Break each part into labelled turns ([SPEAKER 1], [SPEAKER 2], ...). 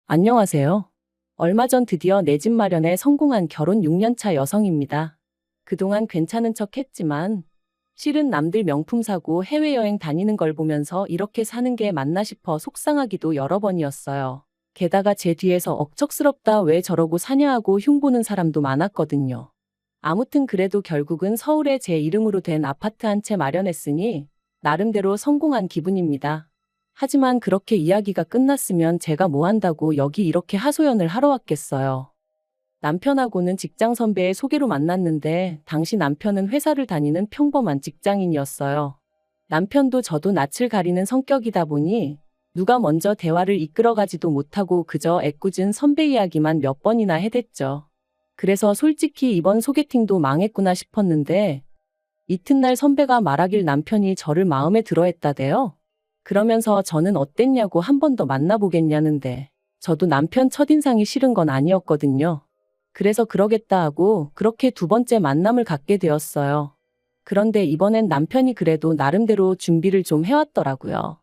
[SPEAKER 1] 안녕하세요. 얼마 전 드디어 내 집 마련에 성공한 결혼 6년차 여성입니다. 그동안 괜찮은 척 했지만 실은 남들 명품 사고 해외여행 다니는 걸 보면서 이렇게 사는 게 맞나 싶어 속상하기도 여러 번이었어요. 게다가 제 뒤에서 억척스럽다 왜 저러고 사냐 하고 흉보는 사람도 많았거든요. 아무튼 그래도 결국은 서울에 제 이름으로 된 아파트 한 채 마련했으니 나름대로 성공한 기분입니다. 하지만 그렇게 이야기가 끝났으면 제가 뭐 한다고 여기 이렇게 하소연을 하러 왔겠어요. 남편하고는 직장 선배의 소개로 만났는데 당시 남편은 회사를 다니는 평범한 직장인이었어요. 남편도 저도 낯을 가리는 성격이다 보니 누가 먼저 대화를 이끌어가지도 못하고 그저 애꿎은 선배 이야기만 몇 번이나 해댔죠. 그래서 솔직히 이번 소개팅도 망했구나 싶었는데 이튿날 선배가 말하길 남편이 저를 마음에 들어 했다대요. 그러면서 저는 어땠냐고 한 번 더 만나보겠냐는데 저도 남편 첫인상이 싫은 건 아니었거든요. 그래서 그러겠다 하고 그렇게 두 번째 만남을 갖게 되었어요. 그런데 이번엔 남편이 그래도 나름대로 준비를 좀 해왔더라고요.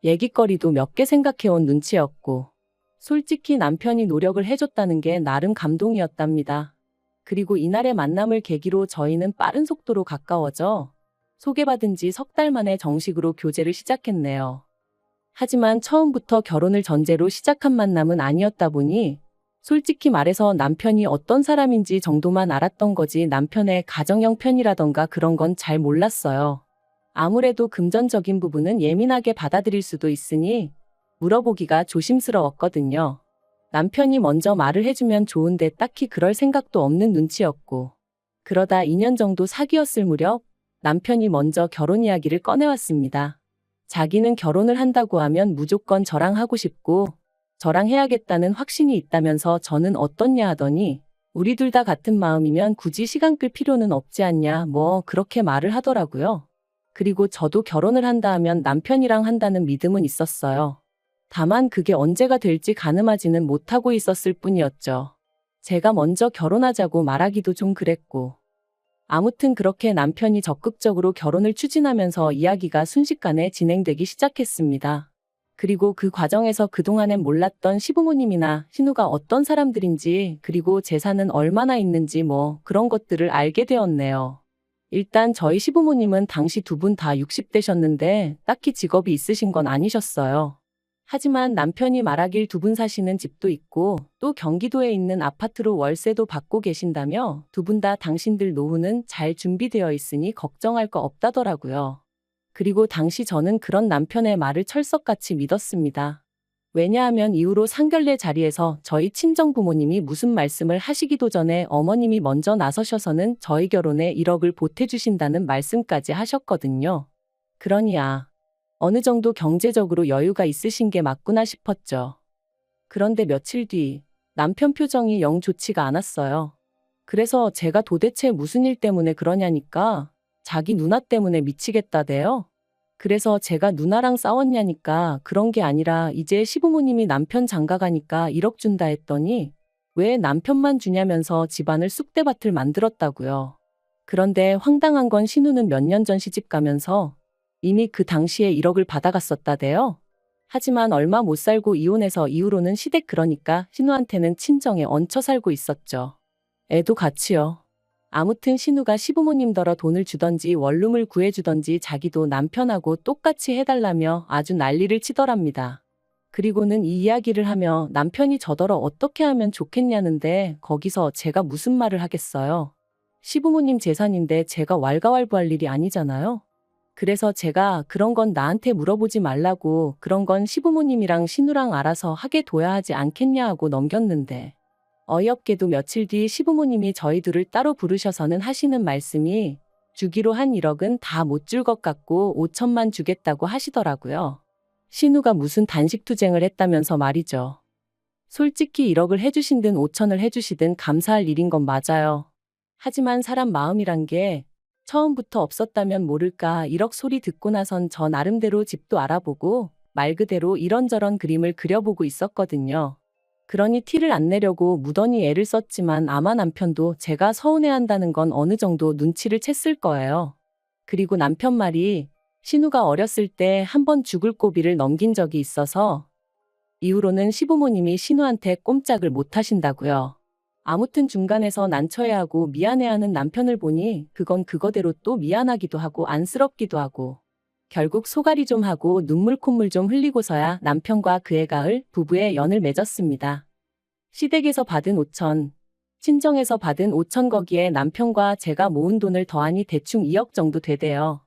[SPEAKER 1] 얘기거리도 몇 개 생각해온 눈치였고 솔직히 남편이 노력을 해줬다는 게 나름 감동이었답니다. 그리고 이날의 만남을 계기로 저희는 빠른 속도로 가까워져 소개받은 지 석 달 만에 정식으로 교제를 시작했네요. 하지만 처음부터 결혼을 전제로 시작한 만남은 아니었다 보니 솔직히 말해서 남편이 어떤 사람인지 정도만 알았던 거지 남편의 가정형 편이라던가 그런 건 잘 몰랐어요. 아무래도 금전적인 부분은 예민하게 받아들일 수도 있으니 물어보기가 조심스러웠거든요. 남편이 먼저 말을 해주면 좋은데 딱히 그럴 생각도 없는 눈치였고 그러다 2년 정도 사귀었을 무렵 남편이 먼저 결혼 이야기를 꺼내왔습니다. 자기는 결혼을 한다고 하면 무조건 저랑 하고 싶고 저랑 해야겠다는 확신이 있다면서 저는 어떻냐 하더니 우리 둘 다 같은 마음이면 굳이 시간 끌 필요는 없지 않냐 뭐 그렇게 말을 하더라고요. 그리고 저도 결혼을 한다 하면 남편이랑 한다는 믿음은 있었어요. 다만 그게 언제가 될지 가늠하지는 못하고 있었을 뿐이었죠. 제가 먼저 결혼하자고 말하기도 좀 그랬고 아무튼 그렇게 남편이 적극적으로 결혼을 추진하면서 이야기가 순식간에 진행되기 시작했습니다. 그리고 그 과정에서 그동안엔 몰랐던 시부모님이나 신우가 어떤 사람들인지 그리고 재산은 얼마나 있는지 뭐 그런 것들을 알게 되었네요. 일단 저희 시부모님은 당시 두 분 다 60대셨는데 딱히 직업이 있으신 건 아니셨어요. 하지만 남편이 말하길 두 분 사시는 집도 있고 또 경기도에 있는 아파트로 월세도 받고 계신다며 두 분 다 당신들 노후는 잘 준비되어 있으니 걱정할 거 없다더라고요. 그리고 당시 저는 그런 남편의 말을 철석같이 믿었습니다. 왜냐하면 이후로 상견례 자리에서 저희 친정부모님이 무슨 말씀을 하시기도 전에 어머님이 먼저 나서셔서는 저희 결혼에 1억을 보태주신다는 말씀까지 하셨거든요. 그러니 어느 정도 경제적으로 여유가 있으신 게 맞구나 싶었죠. 그런데 며칠 뒤 남편 표정이 영 좋지가 않았어요. 그래서 제가 도대체 무슨 일 때문에 그러냐니까 자기 누나 때문에 미치겠다대요. 그래서 제가 누나랑 싸웠냐니까 그런 게 아니라 이제 시부모님이 남편 장가가니까 1억 준다 했더니 왜 남편만 주냐면서 집안을 쑥대밭을 만들었다고요. 그런데 황당한 건 신우는 몇 년 전 시집 가면서 이미 그 당시에 1억을 받아갔었다대요. 하지만 얼마 못 살고 이혼해서 이후로는 시댁 그러니까 신우한테는 친정에 얹혀 살고 있었죠. 애도 같이요. 아무튼 신우가 시부모님더러 돈을 주던지 원룸을 구해주던지 자기도 남편하고 똑같이 해달라며 아주 난리를 치더랍니다. 그리고는 이 이야기를 하며 남편이 저더러 어떻게 하면 좋겠냐는데 거기서 제가 무슨 말을 하겠어요. 시부모님 재산인데 제가 왈가왈부할 일이 아니잖아요. 그래서 제가 그런 건 나한테 물어보지 말라고 그런 건 시부모님이랑 신우랑 알아서 하게 둬야 하지 않겠냐 하고 넘겼는데 어이없게도 며칠 뒤 시부모님이 저희 둘을 따로 부르셔서는 하시는 말씀이 주기로 한 1억은 다 못 줄 것 같고 5천만 주겠다고 하시더라고요. 신우가 무슨 단식투쟁을 했다면서 말이죠. 솔직히 1억을 해주신든 5천을 해주시든 감사할 일인 건 맞아요. 하지만 사람 마음이란 게 처음부터 없었다면 모를까 1억 소리 듣고 나선 저 나름대로 집도 알아보고 말 그대로 이런저런 그림을 그려보고 있었거든요. 그러니 티를 안 내려고 무던히 애를 썼지만 아마 남편도 제가 서운해한다는 건 어느 정도 눈치를 챘을 거예요. 그리고 남편 말이 신우가 어렸을 때 한 번 죽을 고비를 넘긴 적이 있어서 이후로는 시부모님이 신우한테 꼼짝을 못 하신다고요. 아무튼 중간에서 난처해하고 미안해하는 남편을 보니 그건 그거대로 또 미안하기도 하고 안쓰럽기도 하고 결국 소갈이 좀 하고 눈물 콧물 좀 흘리고서야 남편과 그의 가을 부부의 연을 맺었습니다. 시댁에서 받은 5천, 친정에서 받은 5천 거기에 남편과 제가 모은 돈을 더하니 대충 2억 정도 되대요.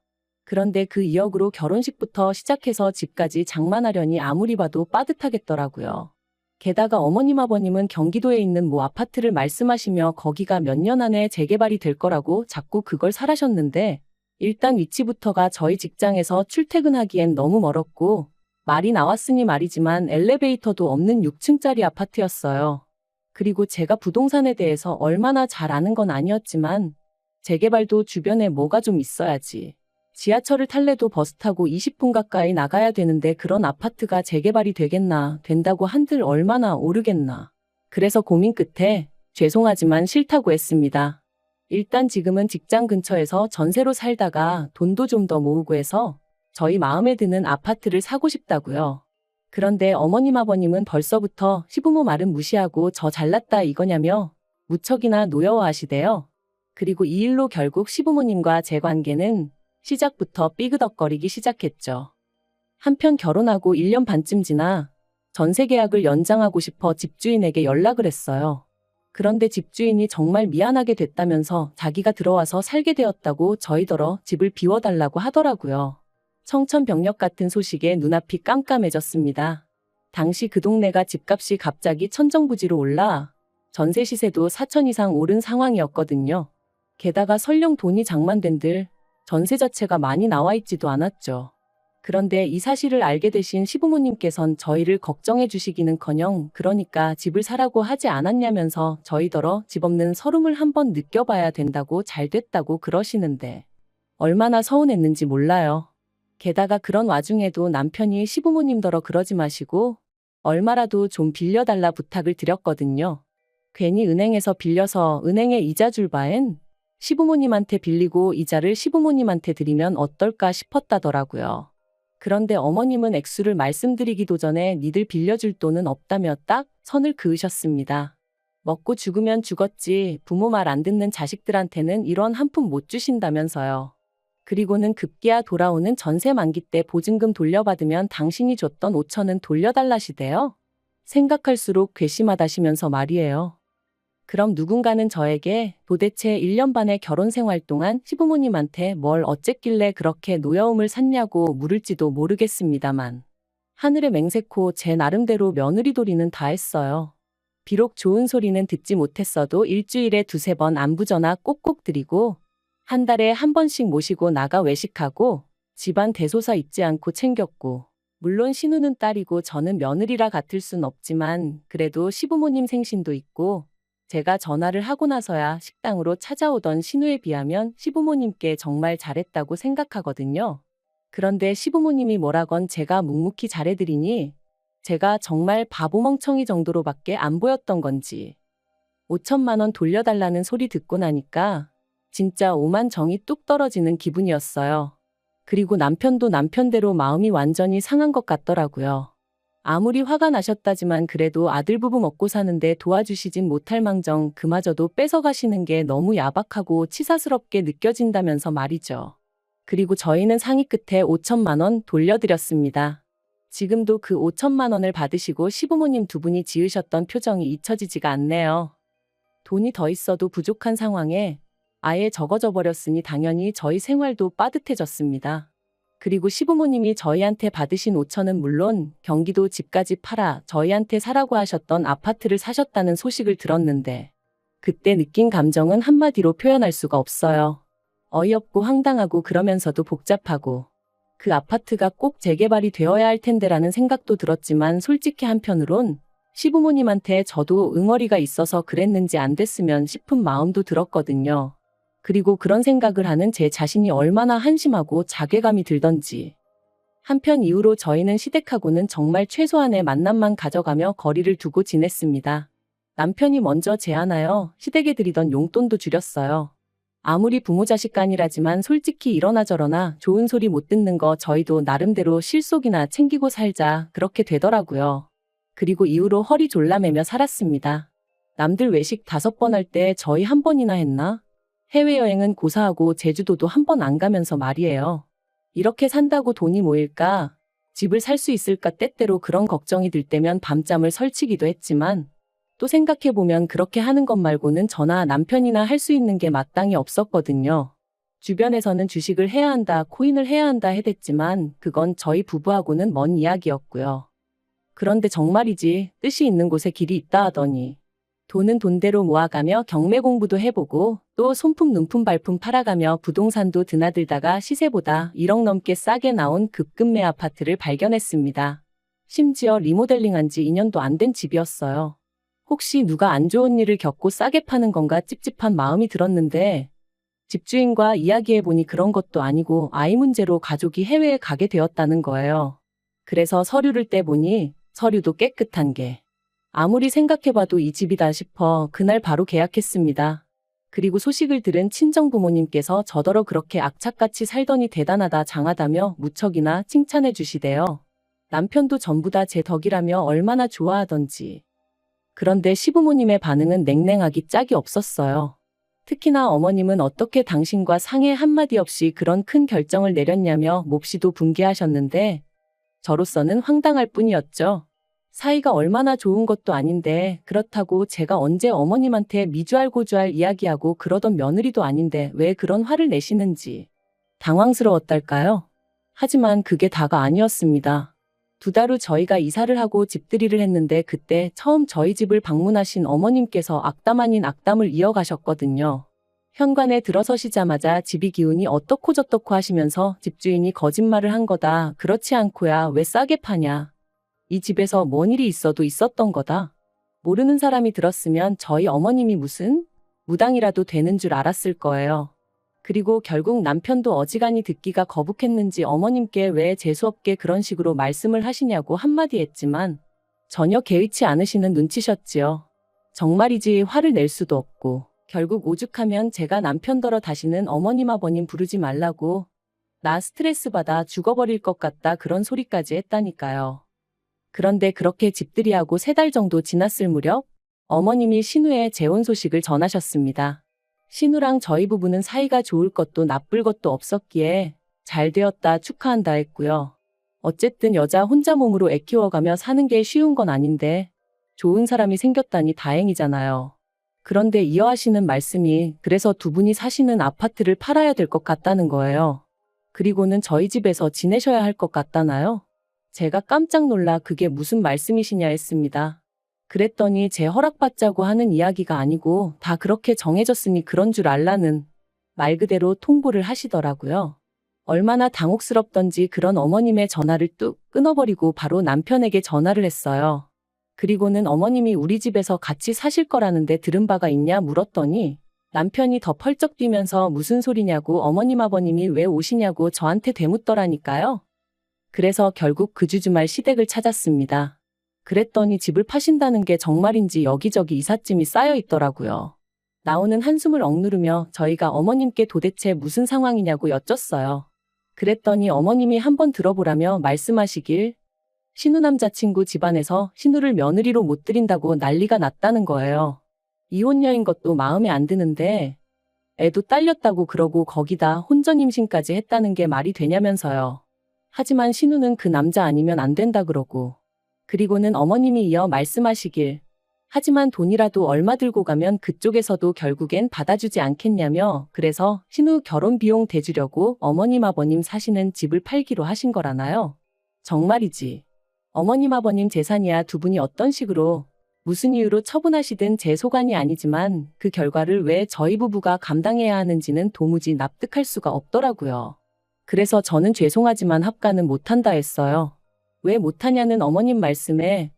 [SPEAKER 1] 그런데 그 2억으로 결혼식부터 시작해서 집까지 장만하려니 아무리 봐도 빠듯하겠더라고요. 게다가 어머님 아버님은 경기도에 있는 모 아파트를 말씀하시며 거기가 몇 년 안에 재개발이 될 거라고 자꾸 그걸 사라셨는데 일단 위치부터가 저희 직장에서 출퇴근하기엔 너무 멀었고 말이 나왔으니 말이지만 엘리베이터도 없는 6층짜리 아파트였어요. 그리고 제가 부동산에 대해서 얼마나 잘 아는 건 아니었지만 재개발도 주변에 뭐가 좀 있어야지. 지하철을 탈래도 버스 타고 20분 가까이 나가야 되는데 그런 아파트가 재개발이 되겠나, 된다고 한들 얼마나 오르겠나. 그래서 고민 끝에 죄송하지만 싫다고 했습니다. 일단 지금은 직장 근처에서 전세로 살다가 돈도 좀 더 모으고 해서 저희 마음에 드는 아파트를 사고 싶다고요. 그런데 어머님 아버님은 벌써부터 시부모 말은 무시하고 저 잘났다 이거냐며 무척이나 노여워하시대요. 그리고 이 일로 결국 시부모님과 제 관계는 시작부터 삐그덕거리기 시작했죠. 한편 결혼하고 1년 반쯤 지나 전세 계약을 연장하고 싶어 집주인에게 연락을 했어요. 그런데 집주인이 정말 미안하게 됐다면서 자기가 들어와서 살게 되었다고 저희더러 집을 비워달라고 하더라고요. 청천벽력 같은 소식에 눈앞이 깜깜해졌습니다. 당시 그 동네가 집값이 갑자기 천정부지로 올라 전세 시세도 4천 이상 오른 상황이었거든요. 게다가 설령 돈이 장만된들 전세 자체가 많이 나와 있지도 않았죠. 그런데 이 사실을 알게 되신 시부모님께선 저희를 걱정해 주시기는커녕 그러니까 집을 사라고 하지 않았냐면서 저희더러 집 없는 서름을 한번 느껴봐야 된다고 잘 됐다고 그러시는데 얼마나 서운했는지 몰라요. 게다가 그런 와중에도 남편이 시부모님더러 그러지 마시고 얼마라도 좀 빌려달라 부탁을 드렸거든요. 괜히 은행에서 빌려서 은행에 이자 줄 바엔 시부모님한테 빌리고 이자를 시부모님한테 드리면 어떨까 싶었다더라고요. 그런데 어머님은 액수를 말씀드리기도 전에 니들 빌려줄 돈은 없다며 딱 선을 그으셨습니다. 먹고 죽으면 죽었지 부모 말 안 듣는 자식들한테는 이런 한 푼 못 주신다면서요. 그리고는 급기야 돌아오는 전세 만기 때 보증금 돌려받으면 당신이 줬던 5천은 돌려달라시대요. 생각할수록 괘씸하다시면서 말이에요. 그럼 누군가는 저에게 도대체 1년 반의 결혼 생활 동안 시부모님한테 뭘 어쨌길래 그렇게 노여움을 샀냐고 물을지도 모르겠습니다만 하늘의 맹세코 제 나름대로 며느리도리는 다 했어요. 비록 좋은 소리는 듣지 못했어도 일주일에 2-3번 안부 전화 꼭꼭 드리고 한 달에 한 번씩 모시고 나가 외식하고 집안 대소사 잊지 않고 챙겼고 물론 신우는 딸이고 저는 며느리라 같을 순 없지만 그래도 시부모님 생신도 있고 제가 전화를 하고 나서야 식당으로 찾아오던 신우에 비하면 시부모님께 정말 잘했다고 생각하거든요. 그런데 시부모님이 뭐라건 제가 묵묵히 잘해드리니 제가 정말 바보멍청이 정도로밖에 안 보였던 건지 5천만 원 돌려달라는 소리 듣고 나니까 진짜 오만 정이 뚝 떨어지는 기분이었어요. 그리고 남편도 남편대로 마음이 완전히 상한 것 같더라고요. 아무리 화가 나셨다지만 그래도 아들 부부 먹고 사는데 도와주시진 못할 망정 그마저도 뺏어가시는 게 너무 야박하고 치사스럽게 느껴진다면서 말이죠. 그리고 저희는 상의 끝에 5천만 원 돌려드렸습니다. 지금도 그 5천만 원을 받으시고 시부모님 두 분이 지으셨던 표정이 잊혀지지가 않네요. 돈이 더 있어도 부족한 상황에 아예 적어져 버렸으니 당연히 저희 생활도 빠듯해졌습니다. 그리고 시부모님이 저희한테 받으신 5천은 물론 경기도 집까지 팔아 저희한테 사라고 하셨던 아파트를 사셨다는 소식을 들었는데 그때 느낀 감정은 한마디로 표현할 수가 없어요. 어이없고 황당하고 그러면서도 복잡하고 그 아파트가 꼭 재개발이 되어야 할 텐데라는 생각도 들었지만 솔직히 한편으론 시부모님한테 저도 응어리가 있어서 그랬는지 안 됐으면 싶은 마음도 들었거든요. 그리고 그런 생각을 하는 제 자신이 얼마나 한심하고 자괴감이 들던지. 한편 이후로 저희는 시댁하고는 정말 최소한의 만남만 가져가며 거리를 두고 지냈습니다. 남편이 먼저 제안하여 시댁에 드리던 용돈도 줄였어요. 아무리 부모 자식 간이라지만 솔직히 이러나 저러나 좋은 소리 못 듣는 거 저희도 나름대로 실속이나 챙기고 살자 그렇게 되더라고요. 그리고 이후로 허리 졸라매며 살았습니다. 남들 외식 5번 할 때 저희 1번이나 했나? 해외여행은 고사하고 제주도도 1번 안 가면서 말이에요. 이렇게 산다고 돈이 모일까? 집을 살 수 있을까? 때때로 그런 걱정이 들 때면 밤잠을 설치기도 했지만 또 생각해보면 그렇게 하는 것 말고는 저나 남편이나 할 수 있는 게 마땅히 없었거든요. 주변에서는 주식을 해야 한다, 코인을 해야 한다 해댔지만 그건 저희 부부하고는 먼 이야기였고요. 그런데 정말이지 뜻이 있는 곳에 길이 있다 하더니 돈은 돈대로 모아가며 경매 공부도 해보고 또 손품 눈품 발품 팔아가며 부동산도 드나들다가 시세보다 1억 넘게 싸게 나온 급급매 아파트를 발견했습니다. 심지어 리모델링한 지 2년도 안 된 집이었어요. 혹시 누가 안 좋은 일을 겪고 싸게 파는 건가 찝찝한 마음이 들었는데 집주인과 이야기해보니 그런 것도 아니고 아이 문제로 가족이 해외에 가게 되었다는 거예요. 그래서 서류를 떼보니 서류도 깨끗한 게 아무리 생각해봐도 이 집이다 싶어 그날 바로 계약했습니다. 그리고 소식을 들은 친정 부모님께서 저더러 그렇게 악착같이 살더니 대단하다 장하다며 무척이나 칭찬해 주시대요. 남편도 전부 다 제 덕이라며 얼마나 좋아하던지. 그런데 시부모님의 반응은 냉랭하기 짝이 없었어요. 특히나 어머님은 어떻게 당신과 상의 한마디 없이 그런 큰 결정을 내렸냐며 몹시도 분개하셨는데 저로서는 황당할 뿐이었죠. 사이가 얼마나 좋은 것도 아닌데 그렇다고 제가 언제 어머님한테 미주알 고주알 이야기하고 그러던 며느리도 아닌데 왜 그런 화를 내시는지 당황스러웠달까요? 하지만 그게 다가 아니었습니다. 2달 후 저희가 이사를 하고 집들이를 했는데 그때 처음 저희 집을 방문하신 어머님께서 악담 아닌 악담을 이어가셨거든요. 현관에 들어서시자마자 집이 기운이 어떻고 저떻고 하시면서 집주인이 거짓말을 한 거다. 그렇지 않고야 왜 싸게 파냐. 이 집에서 뭔 일이 있어도 있었던 거다. 모르는 사람이 들었으면 저희 어머님이 무슨 무당이라도 되는 줄 알았을 거예요. 그리고 결국 남편도 어지간히 듣기가 거북했는지 어머님께 왜 재수없게 그런 식으로 말씀을 하시냐고 한마디 했지만 전혀 개의치 않으시는 눈치셨지요. 정말이지 화를 낼 수도 없고 결국 오죽하면 제가 남편더러 다시는 어머님 아버님 부르지 말라고 나 스트레스 받아 죽어버릴 것 같다 그런 소리까지 했다니까요. 그런데 그렇게 집들이하고 3달 정도 지났을 무렵 어머님이 신우의 재혼 소식을 전하셨습니다. 신우랑 저희 부부는 사이가 좋을 것도 나쁠 것도 없었기에 잘 되었다 축하한다 했고요. 어쨌든 여자 혼자 몸으로 애 키워가며 사는 게 쉬운 건 아닌데 좋은 사람이 생겼다니 다행이잖아요. 그런데 이어하시는 말씀이 그래서 2분이 사시는 아파트를 팔아야 될 것 같다는 거예요. 그리고는 저희 집에서 지내셔야 할 것 같다나요? 제가 깜짝 놀라 그게 무슨 말씀이시냐 했습니다. 그랬더니 제 허락받자고 하는 이야기가 아니고 다 그렇게 정해졌으니 그런 줄 알라는 말 그대로 통보를 하시더라고요. 얼마나 당혹스럽던지 그런 어머님의 전화를 뚝 끊어버리고 바로 남편에게 전화를 했어요. 그리고는 어머님이 우리 집에서 같이 사실 거라는데 들은 바가 있냐 물었더니 남편이 더 펄쩍 뛰면서 무슨 소리냐고 어머님 아버님이 왜 오시냐고 저한테 되묻더라니까요. 그래서 결국 그 주주말 시댁을 찾았습니다. 그랬더니 집을 파신다는 게 정말인지 여기저기 이삿짐이 쌓여 있더라고요. 나오는 한숨을 억누르며 저희가 어머님께 도대체 무슨 상황이냐고 여쭸어요. 그랬더니 어머님이 한번 들어보라며 말씀하시길 신우 남자친구 집안에서 신우를 며느리로 못 들인다고 난리가 났다는 거예요. 이혼녀인 것도 마음에 안 드는데 애도 딸렸다고 그러고 거기다 혼전 임신까지 했다는 게 말이 되냐면서요. 하지만 신우는 그 남자 아니면 안 된다 그러고 그리고는 어머님이 이어 말씀하시길 하지만 돈이라도 얼마 들고 가면 그쪽에서도 결국엔 받아주지 않겠냐며 그래서 신우 결혼 비용 대주려고 어머님 아버님 사시는 집을 팔기로 하신 거라나요? 정말이지. 어머님 아버님 재산이야 2분이 어떤 식으로 무슨 이유로 처분하시든 제 소관이 아니지만 그 결과를 왜 저희 부부가 감당해야 하는지는 도무지 납득할 수가 없더라고요. 그래서 저는 죄송하지만 합가는 못한다 했어요. 왜 못하냐는 어머님 말씀에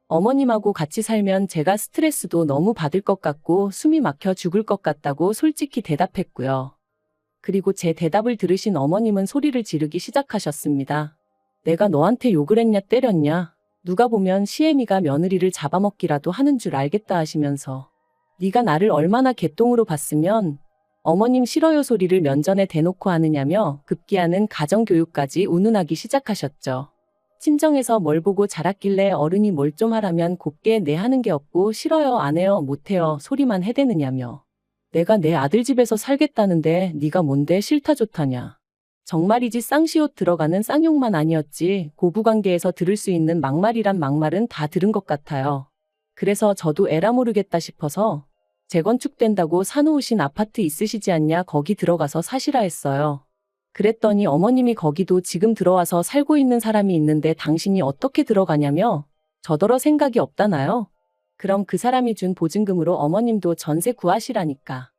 [SPEAKER 1] 어머님하고 같이 살면 제가 스트레스도 너무 받을 것 같고 숨이 막혀 죽을 것 같다고 솔직히 대답했고요. 그리고 제 대답을 들으신 어머님은 소리를 지르기 시작하셨습니다. 내가 너한테 욕을 했냐 때렸냐. 누가 보면 시애미가 며느리를 잡아먹기라도 하는 줄 알겠다 하시면서 네가 나를 얼마나 개똥으로 봤으면 어머님 싫어요 소리를 면전에 대놓고 하느냐며 급기야는 가정교육까지 운운하기 시작하셨죠. 친정에서 뭘 보고 자랐길래 어른이 뭘 좀 하라면 곱게 네 하는 게 없고 싫어요, 안 해요, 못 해요 소리만 해대느냐며. 내가 내 아들 집에서 살겠다는데 네가 뭔데 싫다 좋다냐. 정말이지 쌍시옷 들어가는 쌍욕만 아니었지 고부관계에서 들을 수 있는 막말이란 막말은 다 들은 것 같아요. 그래서 저도 에라 모르겠다 싶어서 재건축된다고 사놓으신 아파트 있으시지 않냐 거기 들어가서 사시라 했어요. 그랬더니 어머님이 거기도 지금 들어와서 살고 있는 사람이 있는데 당신이 어떻게 들어가냐며 저더러 생각이 없다나요? 그럼 그 사람이 준 보증금으로 어머님도 전세 구하시라니까.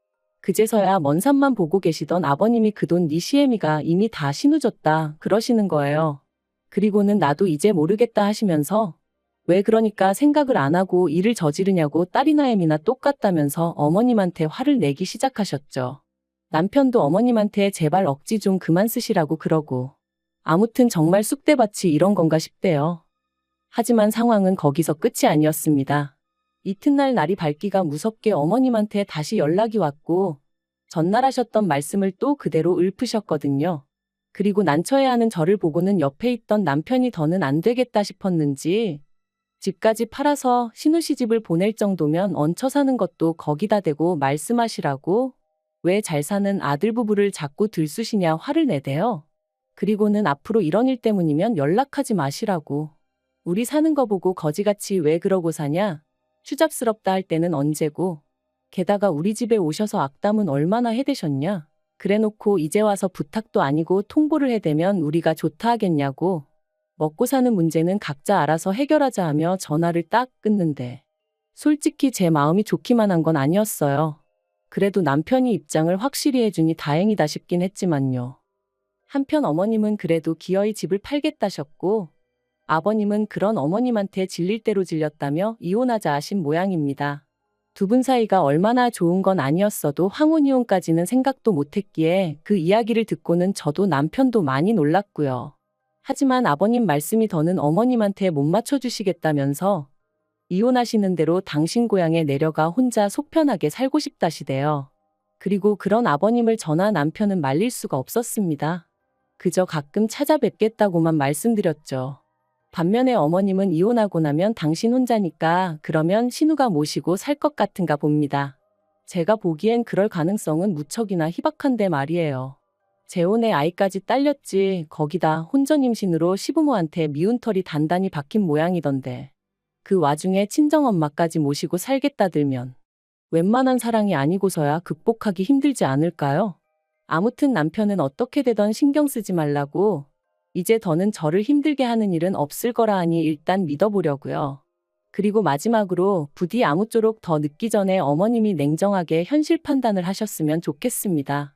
[SPEAKER 1] 그제서야 먼 산만 보고 계시던 아버님이 그 돈 네 시애미가 이미 다 신우줬다 그러시는 거예요. 그리고는 나도 이제 모르겠다 하시면서 왜 그러니까 생각을 안 하고 일을 저지르냐고 딸이나 애미나 똑같다면서 어머님한테 화를 내기 시작하셨죠. 남편도 어머님한테 제발 억지 좀 그만 쓰시라고 그러고. 아무튼 정말 쑥대밭이 이런 건가 싶대요. 하지만 상황은 거기서 끝이 아니었습니다. 이튿날 날이 밝기가 무섭게 어머님한테 다시 연락이 왔고 전날 하셨던 말씀을 또 그대로 읊으셨거든요. 그리고 난처해하는 저를 보고는 옆에 있던 남편이 더는 안 되겠다 싶었는지 집까지 팔아서 신우시집을 보낼 정도면 얹혀 사는 것도 거기다 대고 말씀하시라고 왜 잘 사는 아들 부부를 자꾸 들쑤시냐 화를 내대요. 그리고는 앞으로 이런 일 때문이면 연락하지 마시라고. 우리 사는 거 보고 거지같이 왜 그러고 사냐? 추잡스럽다 할 때는 언제고. 게다가 우리 집에 오셔서 악담은 얼마나 해대셨냐? 그래놓고 이제 와서 부탁도 아니고 통보를 해대면 우리가 좋다 하겠냐고. 먹고 사는 문제는 각자 알아서 해결하자 하며 전화를 딱 끊는데. 솔직히 제 마음이 좋기만 한 건 아니었어요. 그래도 남편이 입장을 확실히 해주니 다행이다 싶긴 했지만요. 한편 어머님은 그래도 기어이 집을 팔겠다셨고 아버님은 그런 어머님한테 질릴 대로 질렸다며 이혼하자 하신 모양입니다. 두 분 사이가 얼마나 좋은 건 아니었어도 황혼이혼까지는 생각도 못했기에 그 이야기를 듣고는 저도 남편도 많이 놀랐고요. 하지만 아버님 말씀이 더는 어머님한테 못 맞춰주시겠다면서 이혼하시는 대로 당신 고향에 내려가 혼자 속 편하게 살고 싶다시대요. 그리고 그런 아버님을 저나 남편은 말릴 수가 없었습니다. 그저 가끔 찾아뵙겠다고만 말씀드렸죠. 반면에 어머님은 이혼하고 나면 당신 혼자니까 그러면 신우가 모시고 살 것 같은가 봅니다. 제가 보기엔 그럴 가능성은 무척이나 희박한데 말이에요. 재혼에 아이까지 딸렸지 거기다 혼전임신으로 시부모한테 미운 털이 단단히 박힌 모양이던데. 그 와중에 친정엄마까지 모시고 살겠다들면 웬만한 사랑이 아니고서야 극복하기 힘들지 않을까요? 아무튼 남편은 어떻게 되던 신경 쓰지 말라고 이제 더는 저를 힘들게 하는 일은 없을 거라 하니 일단 믿어보려고요. 그리고 마지막으로 부디 아무쪼록 더 늦기 전에 어머님이 냉정하게 현실 판단을 하셨으면 좋겠습니다.